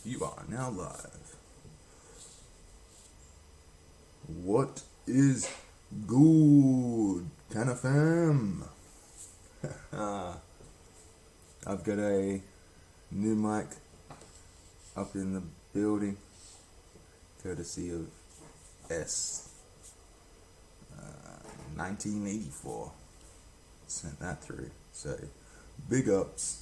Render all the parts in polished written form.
You are now live. What is good, Canna fam? I've got a new mic up in the building, courtesy of S. 1984. Sent that through. So, big ups.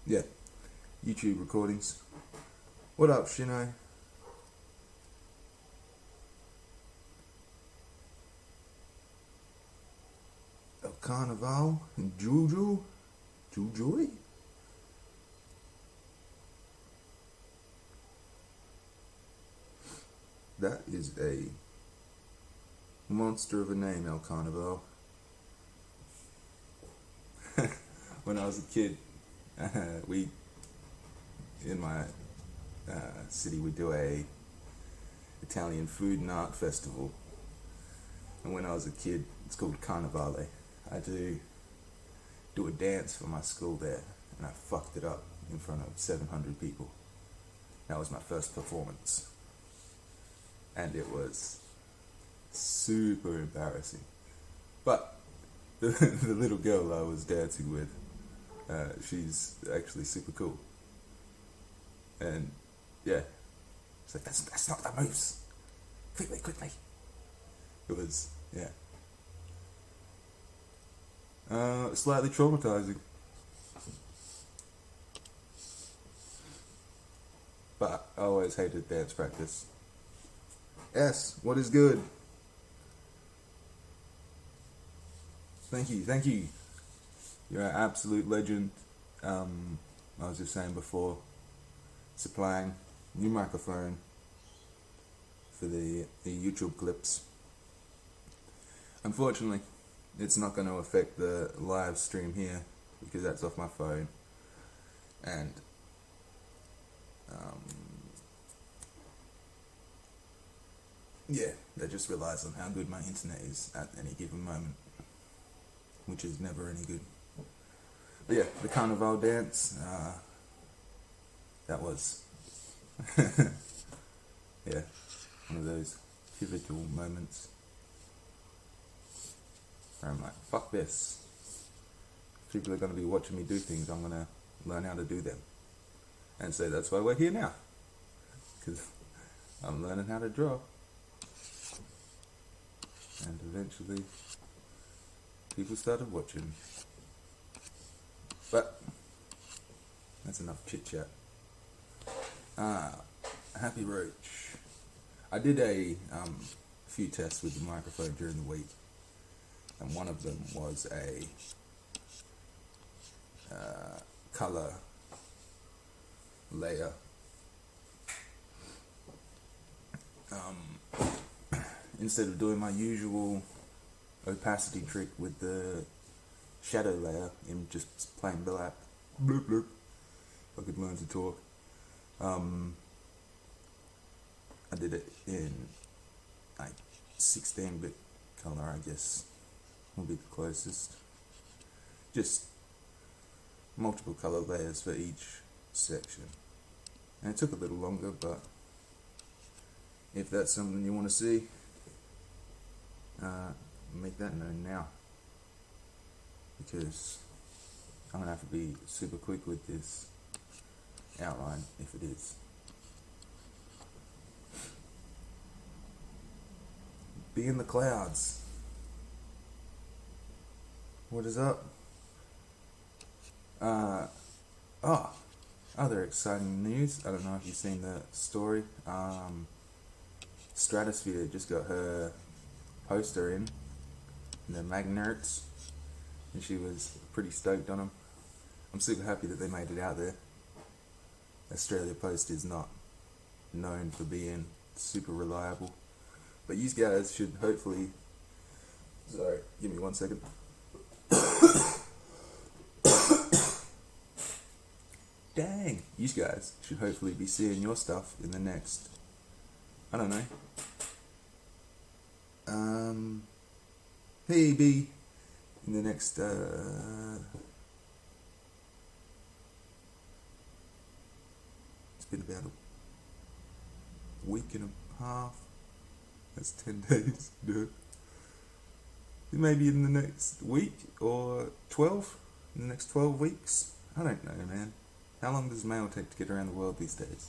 Yeah, YouTube recordings. What up, Shino? El Carnival and Juju? Jujuy? That is a monster of a name, El Carnival. When I was a kid, we in my city we do a Italian food and art festival, and when I was a kid, it's called Carnivale. I do a dance for my school there, and I fucked it up in front of 700 people. That was my first performance, and it was super embarrassing. But the little girl I was dancing with, she's actually super cool. And yeah, it's like, that's not the moves. Quickly. It was, yeah. Slightly traumatizing. But I always hated dance practice. S, what is good? Thank you. You're an absolute legend. I was just saying before, supplying new microphone for the YouTube clips. Unfortunately, it's not going to affect the live stream here because that's off my phone, and yeah, that just relies on how good my internet is at any given moment, which is never any good. But yeah, the Carnival dance, that was yeah, one of those pivotal moments where I'm like, fuck this. People are going to be watching me do things, I'm going to learn how to do them. And so that's why we're here now, because I'm learning how to draw. And eventually, people started watching. But that's enough chit chat. Happy Roach. I did a few tests with the microphone during the week, and one of them was a color layer. Instead of doing my usual opacity trick with the shadow layer in just plain black, bloop bloop, if I could learn to talk, I did it in like 16-bit color, I guess will be the closest. Just multiple color layers for each section, and it took a little longer, but if that's something you want to see, make that known now, because I'm gonna have to be super quick with this outline if it is. Be in the clouds. What is up? Other exciting news. I don't know if you've seen the story. Stratosphere just got her poster in the Magnerts, and she was pretty stoked on them. I'm super happy that they made it out there. Australia Post is not known for being super reliable, but you guys should hopefully, sorry, give me 1 second. Dang, you guys should hopefully be seeing your stuff in the next, I don't know, maybe in the next been about a week and a half. That's 10 days. No. Maybe in the next week or 12. In the next 12 weeks. I don't know, man. How long does mail take to get around the world these days?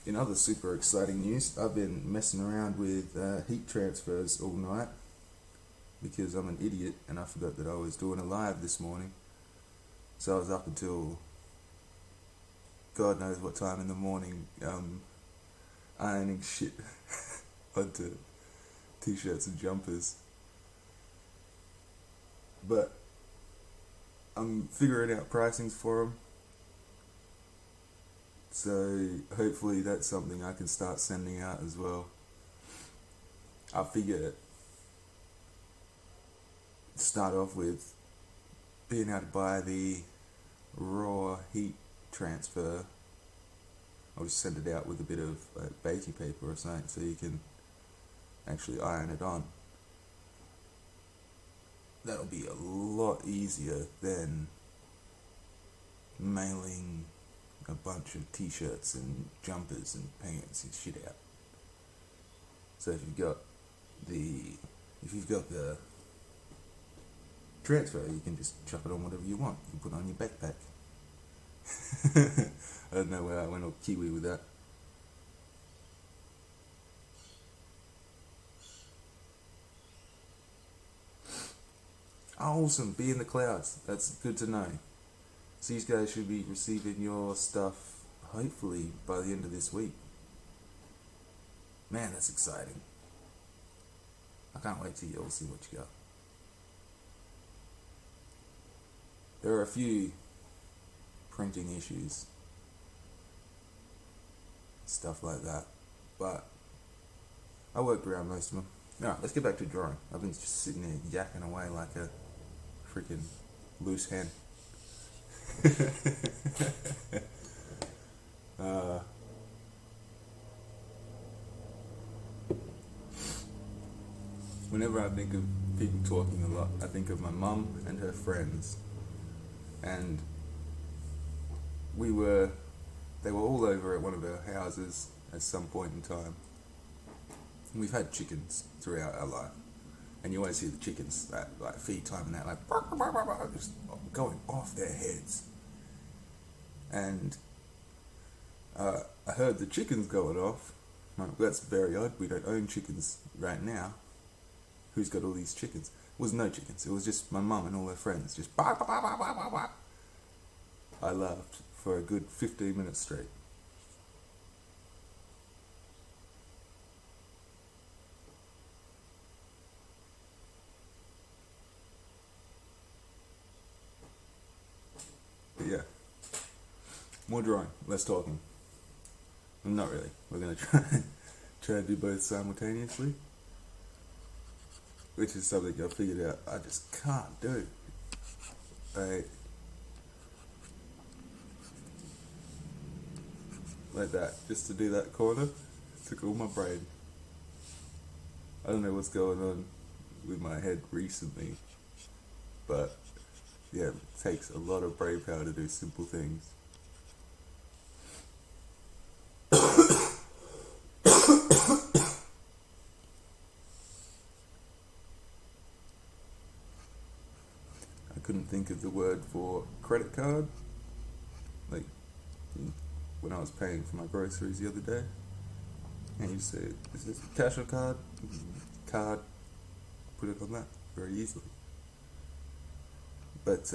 In other super exciting news, I've been messing around with heat transfers all night because I'm an idiot and I forgot that I was doing a live this morning. So I was up until God knows what time in the morning ironing shit onto t-shirts and jumpers. But I'm figuring out pricings for them. So hopefully that's something I can start sending out as well. I figure start off with being able to buy the raw heat transfer. I'll just send it out with a bit of baking paper or something so you can actually iron it on. That'll be a lot easier than mailing a bunch of t-shirts and jumpers and pants and shit out. So if you've got the transfer, you can just chuck it on whatever you want. You can put it on your backpack. I don't know where I went all Kiwi with that. Awesome, be in the clouds. That's good to know. So you guys should be receiving your stuff hopefully by the end of this week. Man, that's exciting. I can't wait till you all see what you got. There are a few printing issues, stuff like that, but I worked around most of them. Alright, let's get back to drawing. I've been just sitting there yakking away like a freaking loose hen. Whenever I think of people talking a lot, I think of my mum and her friends. And they were all over at one of our houses at some point in time. And we've had chickens throughout our life. And you always hear the chickens at like feed time and that, like just going off their heads. And I heard the chickens going off. I'm like, that's very odd. We don't own chickens right now. Who's got all these chickens? It was no chickens. It was just my mum and all her friends. Just bark, bark, bark, bark, bark, bark. I laughed for a good 15 minutes straight. But yeah, more drawing, less talking. Not really. We're gonna try and do both simultaneously, which is something I figured out I just can't do. Like that, just to do that corner, took all my brain. I don't know what's going on with my head recently, but yeah, it takes a lot of brain power to do simple things. I couldn't think of the word for credit card, like when I was paying for my groceries the other day, and you say, is this a cash or card? Card. Put it on that very easily. But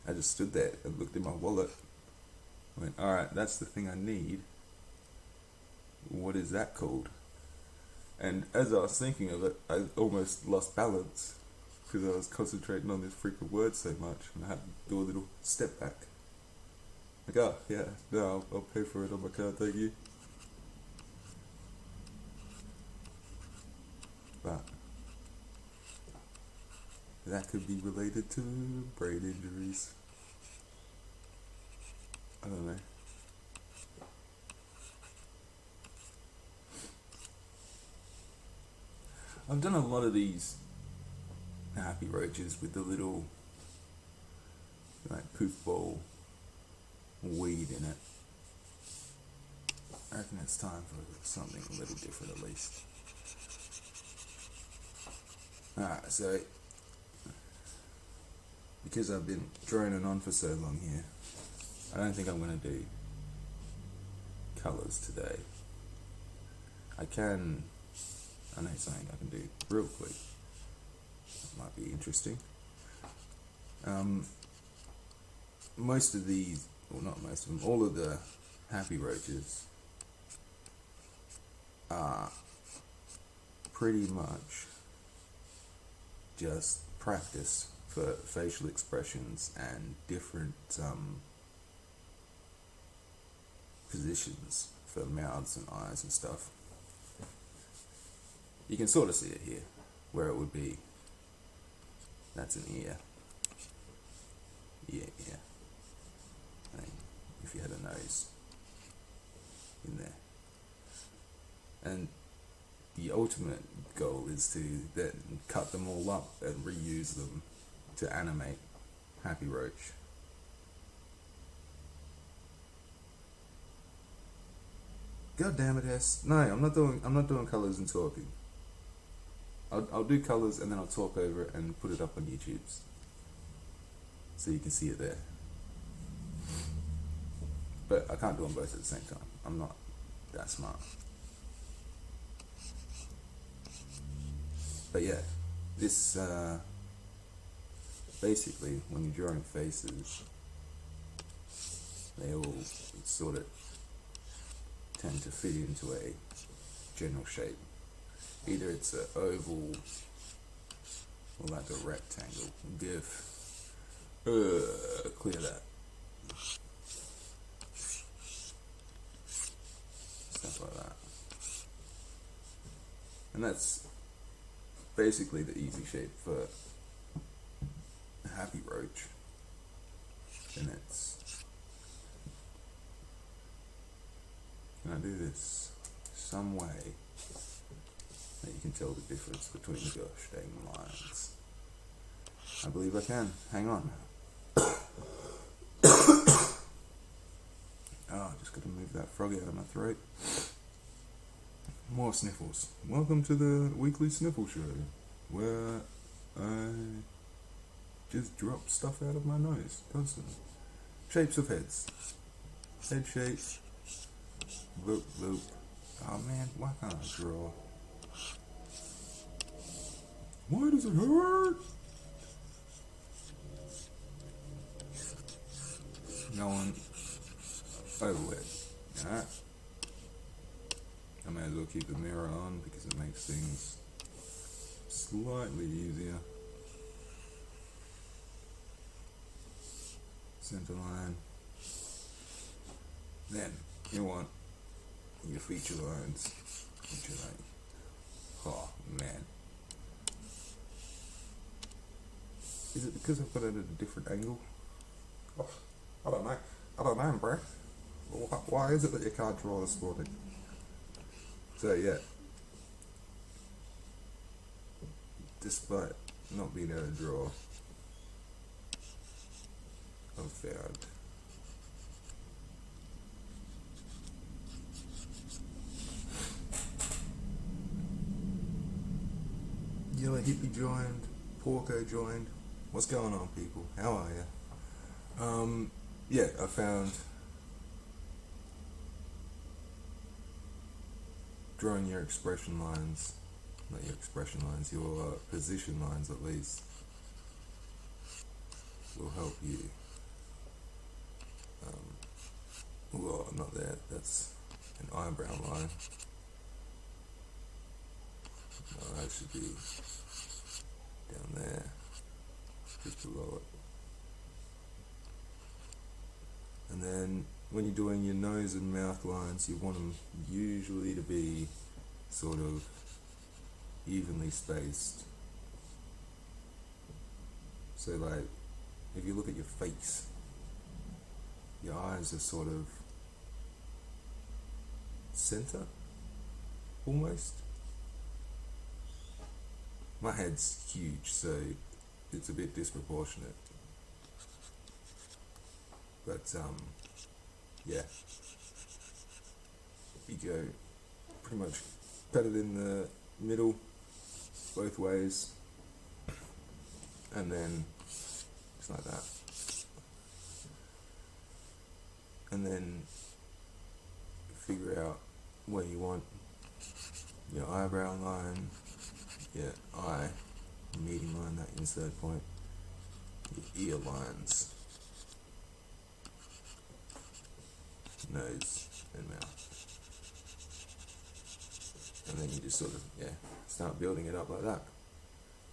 I just stood there and looked in my wallet. I went, alright, that's the thing I need. What is that called? And as I was thinking of it, I almost lost balance because I was concentrating on this freaking word so much, and I had to do a little step back. Like, oh, yeah, no, I'll pay for it on my card, thank you. But that could be related to brain injuries. I don't know. I've done a lot of these happy roaches with the little like poof ball weed in it. I reckon it's time for something a little different at least. Alright, so because I've been droning on for so long here, I don't think I'm going to do colours today. I know something I can do real quick. It might be interesting. Most of these, well not most of them, all of the happy roaches are pretty much just practice for facial expressions and different positions for mouths and eyes and stuff. You can sort of see it here, where it would be, that's an ear. Yeah. I mean, if you had a nose in there. And the ultimate goal is to then cut them all up and reuse them to animate Happy Roach. God damn it, S. No, I'm not doing colours and talking. I'll do colours and then I'll talk over it and put it up on YouTube, so you can see it there. But I can't do them both at the same time. I'm not that smart. But yeah, this basically when you're drawing faces, they all sort of tend to fit into a general shape. Either it's an oval or like a rectangle. Diff. Clear that. Stuff like that. And that's basically the easy shape for a happy roach. And it's, can I do this some way that you can tell the difference between the gosh dang lines? I believe I can. Hang on. Just gotta move that frog out of my throat. More sniffles. Welcome to the weekly sniffle show, where I just drop stuff out of my nose constantly. Shapes of heads. Head shapes. Bloop, bloop. Oh man, why can't I draw? Why does it hurt? Going over it. Alright. I may as well keep the mirror on because it makes things slightly easier. Center line. Then you want your feature lines, which are like, oh man. Is it because I've got it at a different angle? Oh, I don't know, bro. Why is it that you can't draw this morning? So yeah, despite not being able to draw, I've found yellow hippie joined, porco joined. What's going on, people? How are you? Yeah, I found drawing your expression lines, not your expression lines, your position lines at least, will help you. Well, not that, that's an eyebrow line. No, that should be down there, just below it. And then when you're doing your nose and mouth lines, you want them usually to be sort of evenly spaced. So like, if you look at your face, your eyes are sort of center, almost. My head's huge, so it's a bit disproportionate. But yeah, you go pretty much pat it in the middle both ways, and then just like that, and then figure out where you want your eyebrow line, your eye, meeting line, that insert point, your ear lines, nose and mouth, and then you just sort of start building it up like that.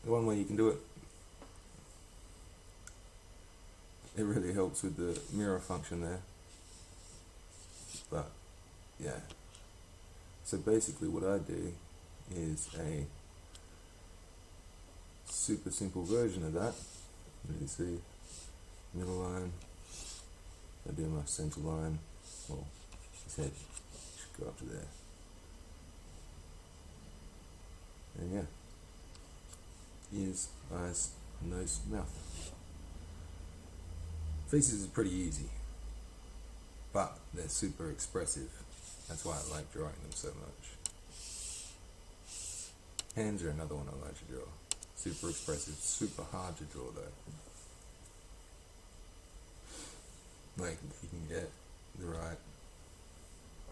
The one way you can do it, it really helps with the mirror function there, but yeah. So basically what I do is a super simple version of that. You see, middle line, I do my center line, well, his head should go up to there. And yeah, ears, eyes, nose, mouth. Faces is pretty easy, but they're super expressive. That's why I like drawing them so much. Hands are another one I like to draw. Super expressive, super hard to draw though. Like, if you can get the right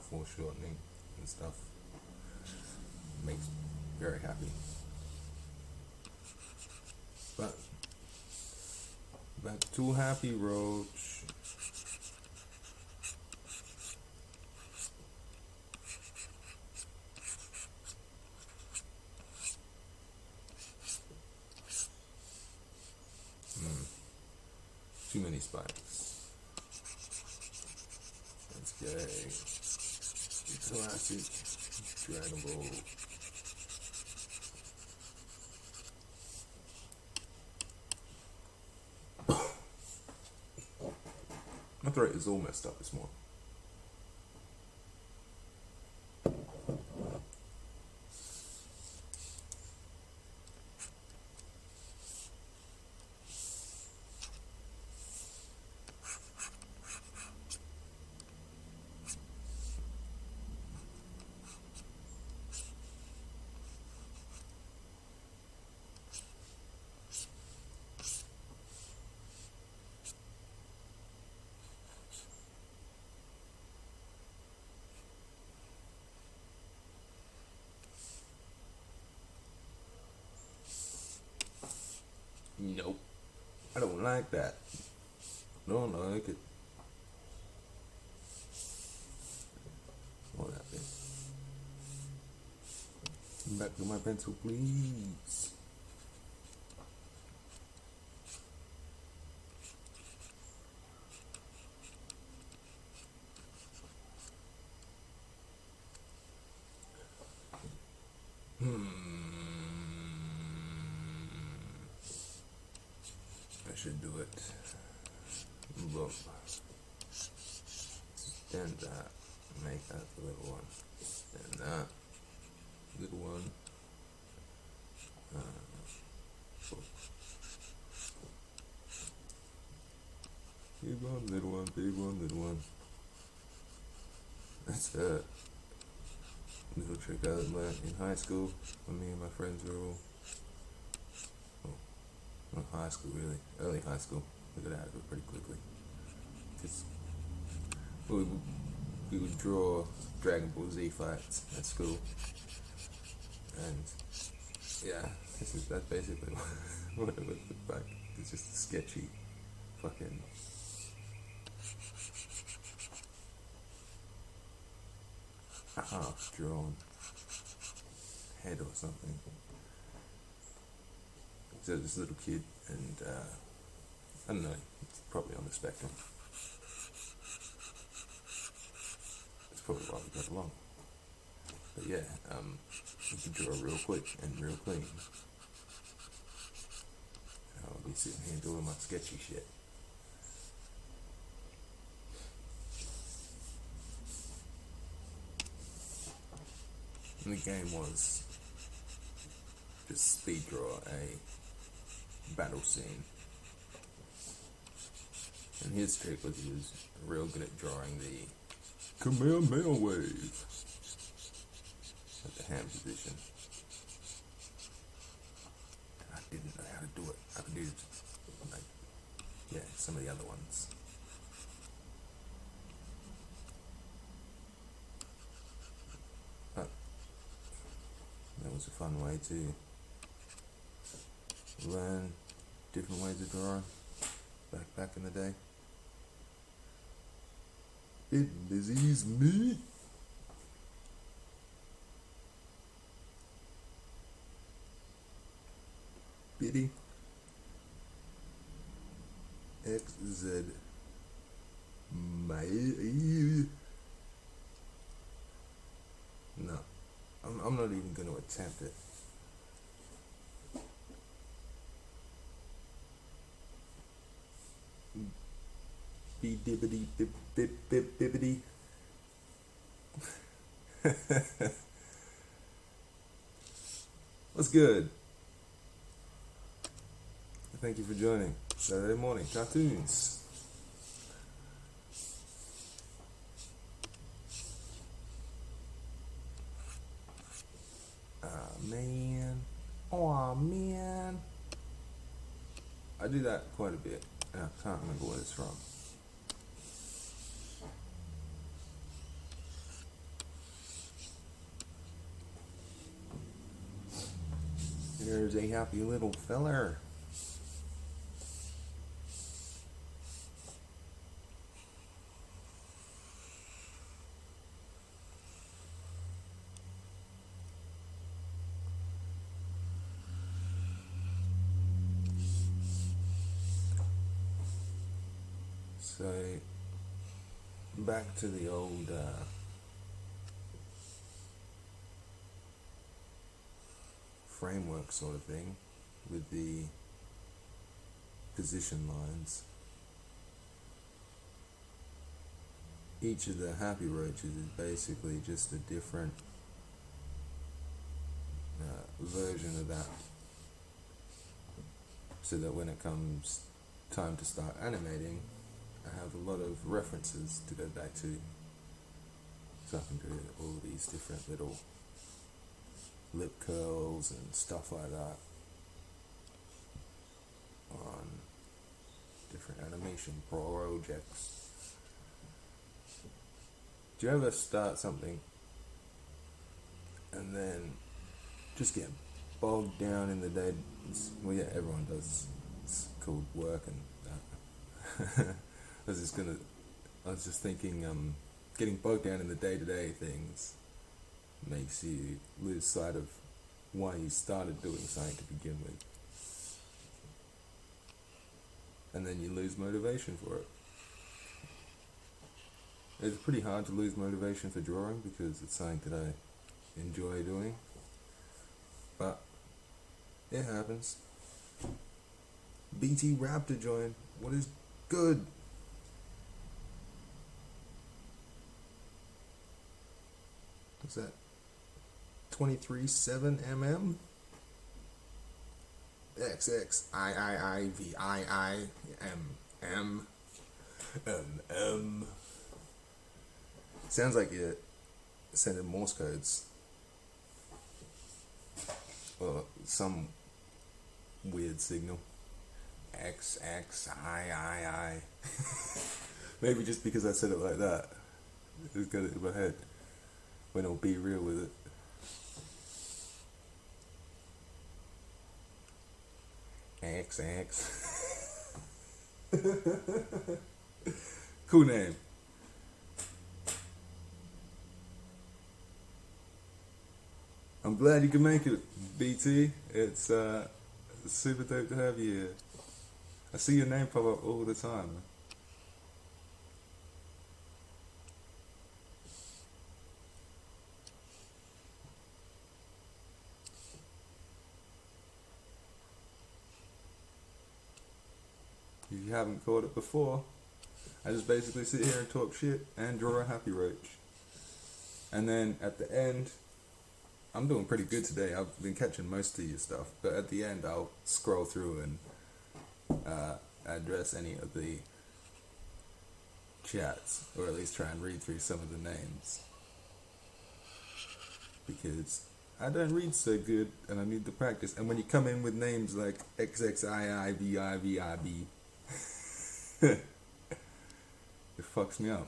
foreshortening and stuff, makes me very happy. But back to Happy Roach. Too many spikes. Let's go. Classic Dragon Ball. My throat is all messed up this morning. Nope. I don't like that. Don't like it. All that bit. Back to my pencil, please. I should do it. Look. Extend that. Make that the little one. And that little one. Big one, little one, big one, little one. That's a little trick I learned in high school when me and my friends were all, not high school really, early high school. We got out of it pretty quickly. Because we would draw Dragon Ball Z fights at school. And yeah, that's basically what it would look like. It's just a sketchy fucking half drawn head or something. So this little kid, and I don't know, it's probably on the spectrum. It's probably why we got along. But yeah, we could draw real quick and real clean. I'll be sitting here doing my sketchy shit. And the game was just speed draw a battle scene. And his trick was he was real good at drawing the Kamehameha wave at the hand position. And I didn't know how to do it. I could do like, yeah, some of the other ones. But that was a fun way to learn different ways of drawing back in the day. It busies me. Biddy XZ my no, I'm not even going to attempt it. Be dibbity bip bip bip bibbity. What's good? Thank you for joining Saturday morning cartoons. Man. Oh man. I do that quite a bit. And I can't remember what it's from. There's a happy little feller. So, back to the old framework sort of thing with the position lines. Each of the happy roaches is basically just a different version of that, so that when it comes time to start animating, I have a lot of references to go back to, so I can do all these different little lip curls and stuff like that on different animation projects. Do you ever start something and then just get bogged down in the day? Well, yeah, everyone does. It's called work and that. I was just thinking, getting bogged down in the day-to-day things makes you lose sight of why you started doing something to begin with. And then you lose motivation for it. It's pretty hard to lose motivation for drawing because it's something that I enjoy doing. But it happens. BT Raptor joined. What is good? What's that? 23.7 mm? XXIIIVIIM. Sounds like you're sending Morse codes. Or some weird signal. XXIII. Maybe just because I said it like that, it's got it in my head. When I'll be real with it. XX. Cool name. I'm glad you can make it, BT. It's super dope to have you here. I see your name pop up all the time. If you haven't caught it before, I just basically sit here and talk shit and draw a happy roach. And then at the end, I'm doing pretty good today. I've been catching most of your stuff, but at the end I'll scroll through and address any of the chats, or at least try and read through some of the names, because I don't read so good and I need to practice. And when you come in with names like XXIIVIVIB, it fucks me up.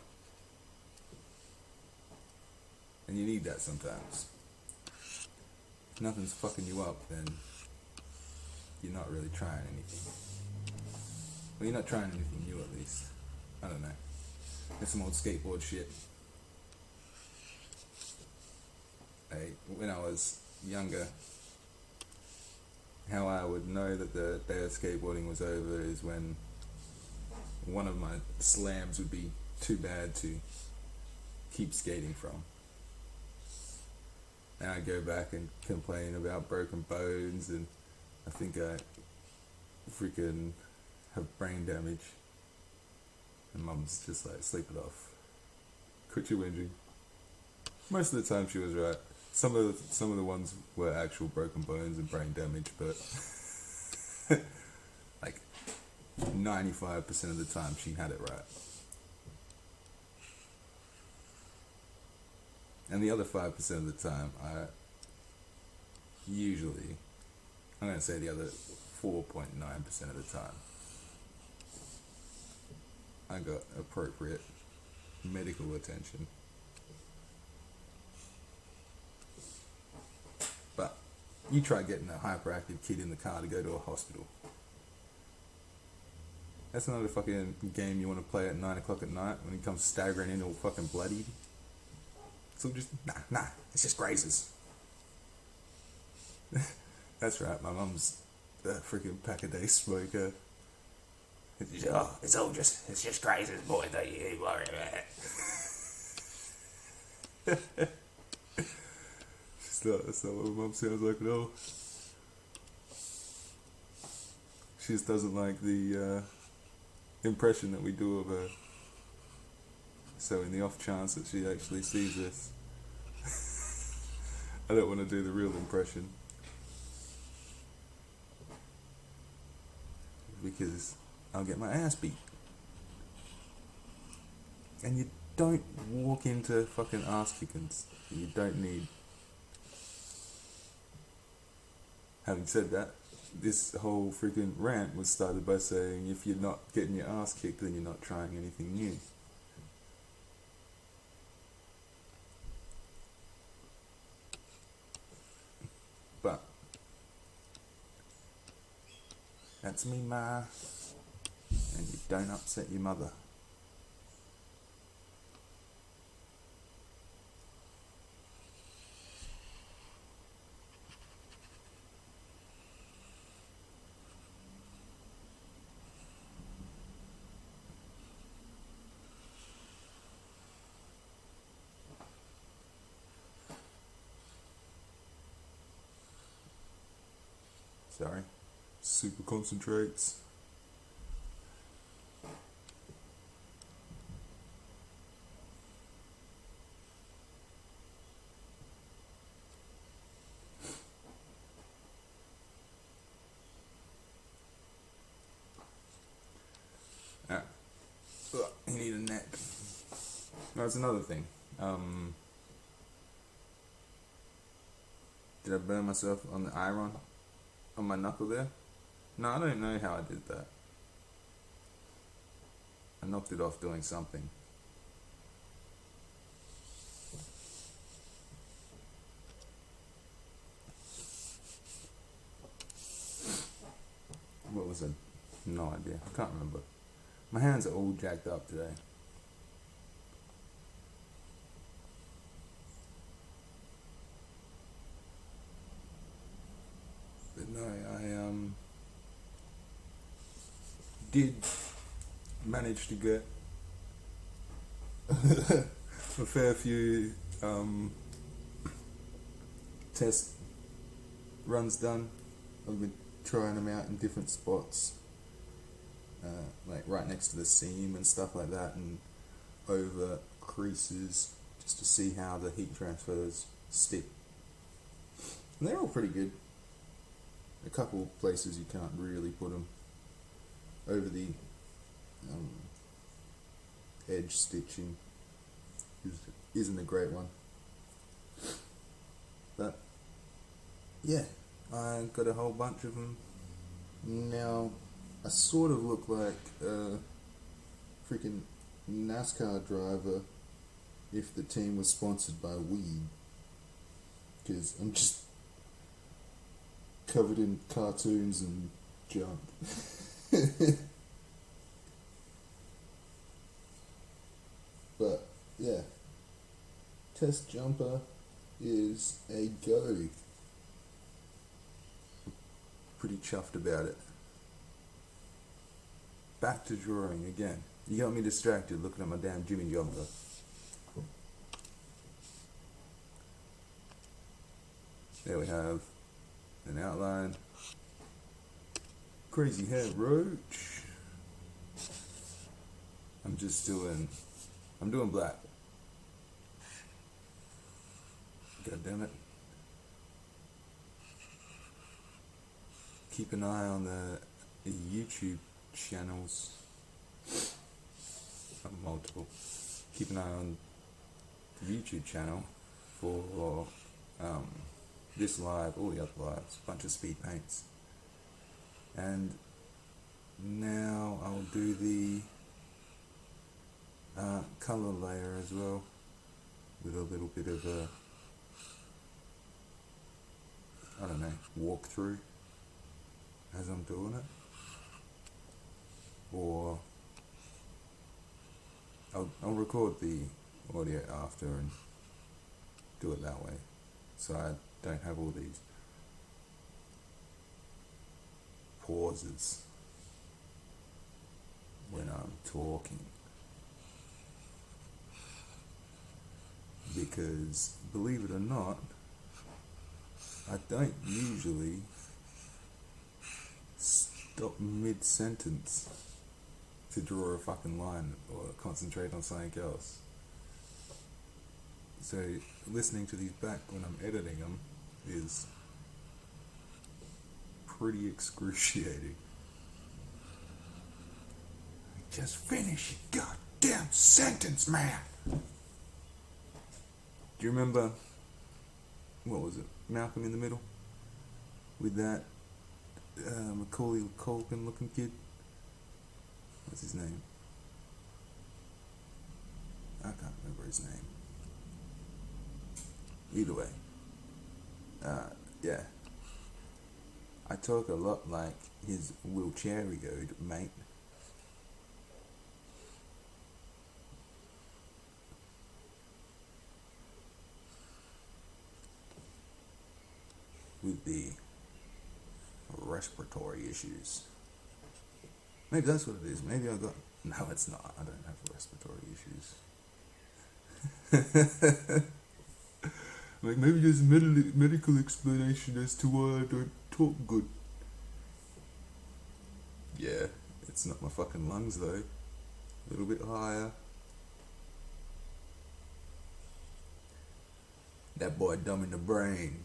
And you need that sometimes. If nothing's fucking you up, then you're not really trying anything. Well, you're not trying anything new, at least. I don't know. It's some old skateboard shit. When I was younger, how I would know that the day of skateboarding was over is when one of my slams would be too bad to keep skating from. And I'd go back and complain about broken bones, and I think I freaking have brain damage. And Mum's just like, sleep it off. Quit your whinging. Most of the time she was right. Some of the ones were actual broken bones and brain damage, but like 95% of the time she had it right. And the other 5% of the time, I'm going to say the other 4.9% of the time, I got appropriate medical attention. But you try getting a hyperactive kid in the car to go to a hospital. That's another fucking game you want to play at 9 o'clock at night when he comes staggering in all fucking bloodied. So just, nah, it's just grazes. That's right, my mum's a freaking pack-a-day smoker. It's just grazes, boy, don't you worry about it. That's not what my mum sounds like at all. She just doesn't like the impression that we do of her. So in the off chance that she actually sees this, I don't want to do the real impression, because I'll get my ass beat. And you don't walk into fucking ass kickings. You don't need. Having said that, this whole freaking rant was started by saying if you're not getting your ass kicked, then you're not trying anything new. But that's me, ma. And you don't upset your mother. Sorry. Super concentrates. Ah. Ugh, you need a neck. That's another thing. Did I burn myself on the iron? On my knuckle there? No, I don't know how I did that. I knocked it off doing something. What was it? No idea. I can't remember. My hands are all jacked up today. But no, I did manage to get a fair few test runs done. I've been trying them out in different spots, like right next to the seam and stuff like that, and over creases, just to see how the heat transfers stick. And they're all pretty good. A couple places you can't really put them over the edge stitching isn't a great one. But yeah, I got a whole bunch of them. Now, I sort of look like a freaking NASCAR driver if the team was sponsored by weed. Because I'm just covered in cartoons and junk. But yeah, test jumper is a go. Pretty chuffed about it. Back to drawing again. You got me distracted looking at my damn Jimmy jumper. There we have an outline. Crazy hair roach. I'm doing black. God damn it. Keep an eye on the YouTube channels. Multiple. Keep an eye on the YouTube channel for this live, all the other lives, bunch of speed paints. And now I'll do the color layer as well, with a little bit of a, I don't know, walkthrough as I'm doing it. Or I'll record the audio after and do it that way, so I don't have all these pauses when I'm talking. Because, believe it or not, I don't usually stop mid-sentence to draw a fucking line or concentrate on something else. So listening to these back when I'm editing them is pretty excruciating. Just finish your goddamn sentence, man! Do you remember, what was it, Malcolm in the Middle? With that Macaulay Culkin looking kid? What's his name? I can't remember his name. Either way. Yeah. I talk a lot like his wheelchair-eoed mate. With the respiratory issues. Maybe that's what it is. Maybe I got... No, it's not. I don't have respiratory issues. Like, maybe there's a medical explanation as to why I don't talk good. Yeah, it's not my fucking lungs though. A little bit higher. That boy dumb in the brain.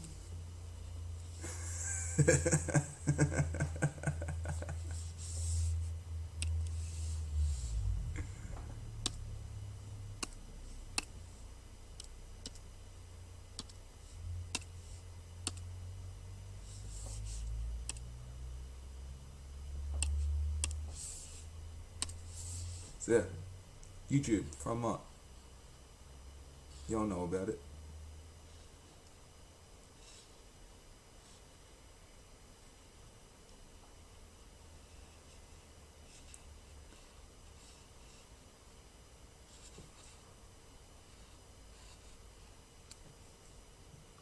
So yeah, YouTube, from up. Y'all know about it.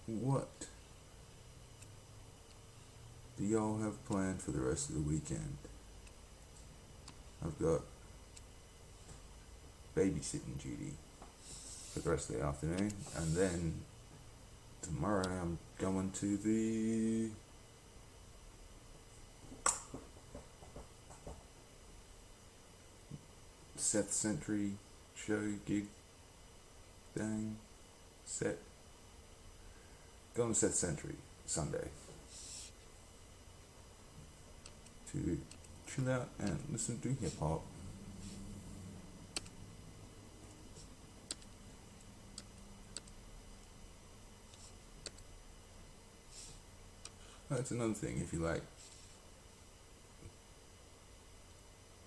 What do y'all have planned for the rest of the weekend? I've got babysitting duty for the rest of the afternoon, and then tomorrow I'm going to the Seth Century show gig thing. Going to Seth Century Sunday to chill out and listen to hip hop. That's another thing. If you like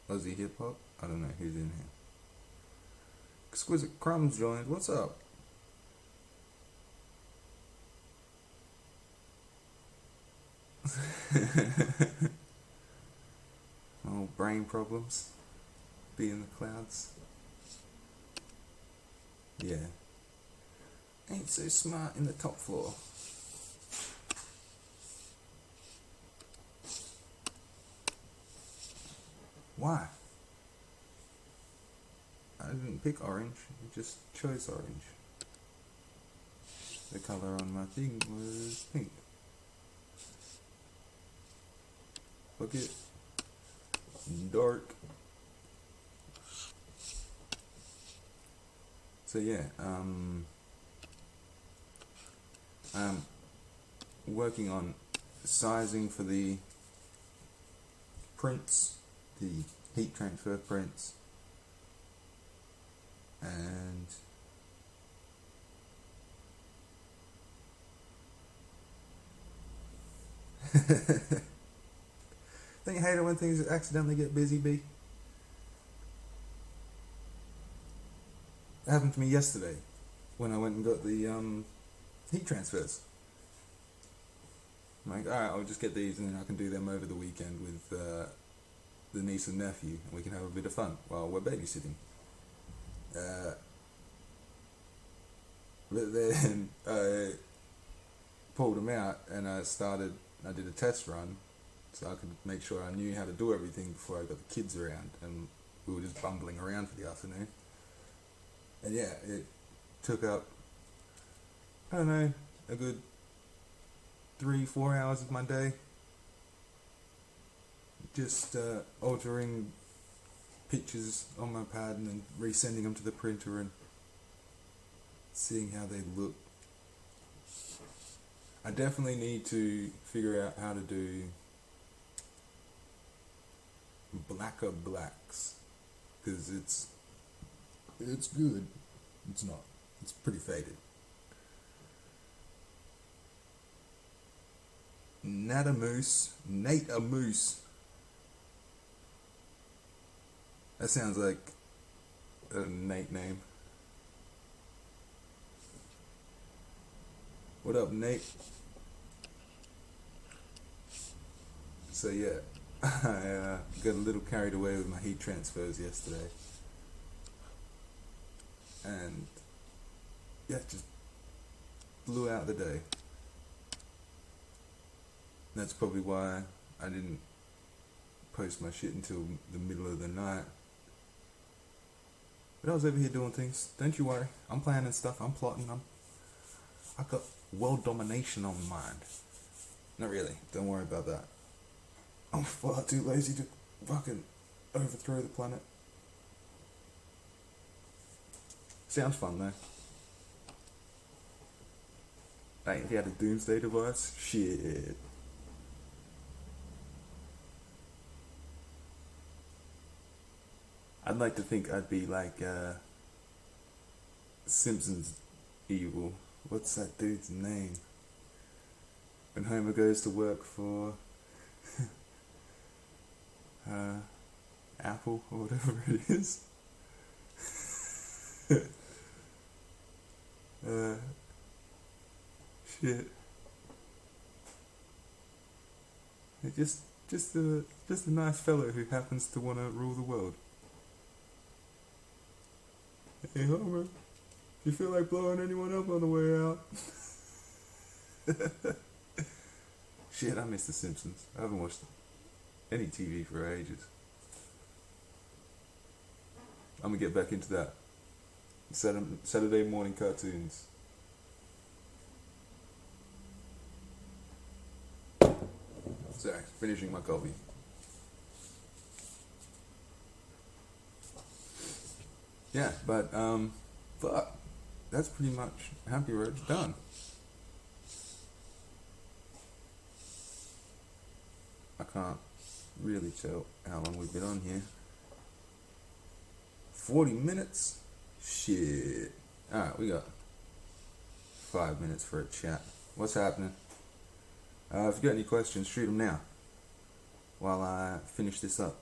Aussie hip hop, I don't know who's in here. Exquisite Crumbs joined. What's up? Oh, brain problems. Be in the clouds. Yeah. Ain't so smart in the top floor. Why? I didn't pick orange, I just chose orange. The color on my thing was pink. Look it. Dark. So yeah, I'm working on sizing for the prints, the heat transfer prints, and don't you hate it when things accidentally get busy, B? It happened to me yesterday when I went and got the heat transfers. I'm like, alright, I'll just get these and then I can do them over the weekend with the niece and nephew, and we can have a bit of fun while we're babysitting. But then I pulled them out and I did a test run so I could make sure I knew how to do everything before I got the kids around, and we were just bumbling around for the afternoon. And yeah, it took up, I don't know, a good 3-4 hours of my day. Just altering pictures on my pad and then resending them to the printer and seeing how they look. I definitely need to figure out how to do blacker blacks, because it's good. It's not. It's pretty faded. Nate a Moose. That sounds like a Nate name. What up, Nate? So yeah, I got a little carried away with my heat transfers yesterday. And yeah, just blew out the day. That's probably why I didn't post my shit until the middle of the night. But I was over here doing things. Don't you worry. I'm planning stuff. I'm plotting. I've got world domination on my mind. Not really. Don't worry about that. I'm far too lazy to fucking overthrow the planet. Sounds fun though. Like if you had a doomsday device, shit. I'd like to think I'd be like Simpsons evil. What's that dude's name? When Homer goes to work for Apple or whatever it is. Shit. Just a nice fellow who happens to want to rule the world. Hey Homer, you feel like blowing anyone up on the way out? Shit, I miss The Simpsons. I haven't watched any TV for ages. I'm gonna get back into that. Saturday morning cartoons. Sorry, finishing my coffee. Yeah, but fuck, that's pretty much Happy Roach done. I can't really tell how long we've been on here. 40 minutes? Shit. Alright, we got 5 minutes for a chat. What's happening? If you've got any questions, shoot them now while I finish this up.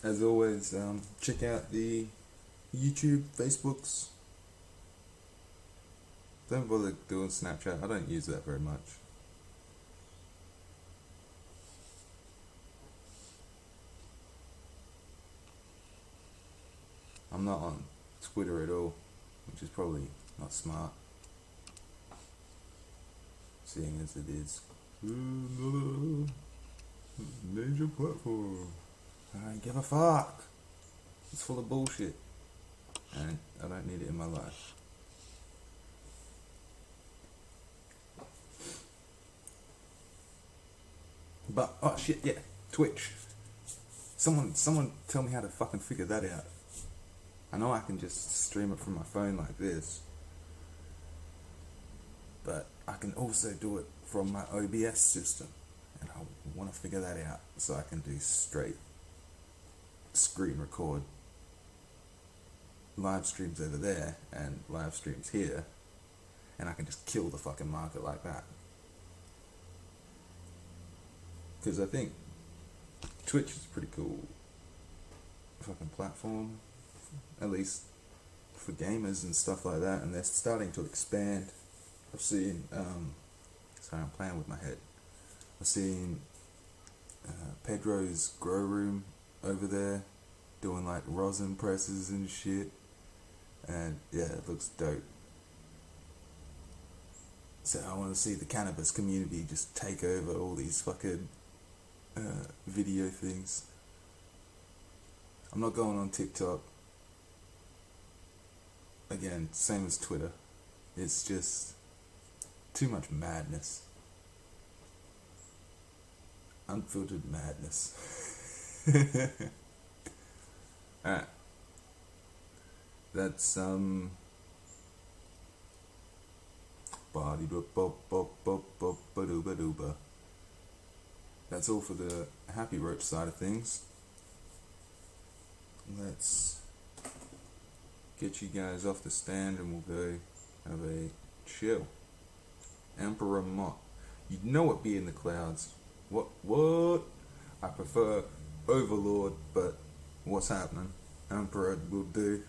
As always, check out the YouTube, Facebooks. Don't bother doing Snapchat. I don't use that very much. I'm not on Twitter at all, which is probably not smart, seeing as it is another major platform. I don't give a fuck. It's full of bullshit, and I don't need it in my life. But oh shit, yeah, Twitch. Someone tell me how to fucking figure that out. I know I can just stream it from my phone like this, but I can also do it from my OBS system, and I want to figure that out so I can do straight screen record live streams over there and live streams here, and I can just kill the fucking market like that. Because I think Twitch is a pretty cool fucking platform, at least for gamers and stuff like that, and they're starting to expand. I've seen, sorry, I'm playing with my head. I've seen Pedro's grow room over there doing like rosin presses and shit, and yeah, it looks dope. So I want to see the cannabis community just take over all these fucking video things. I'm not going on TikTok. Again, same as Twitter. It's just too much madness. Unfiltered madness. Alright. That's that's all for the happy roach side of things. Let's get you guys off the stand and we'll go have a chill. Emperor Mott. You know it be in the clouds. What? I prefer Overlord, but what's happening? Emperor will do.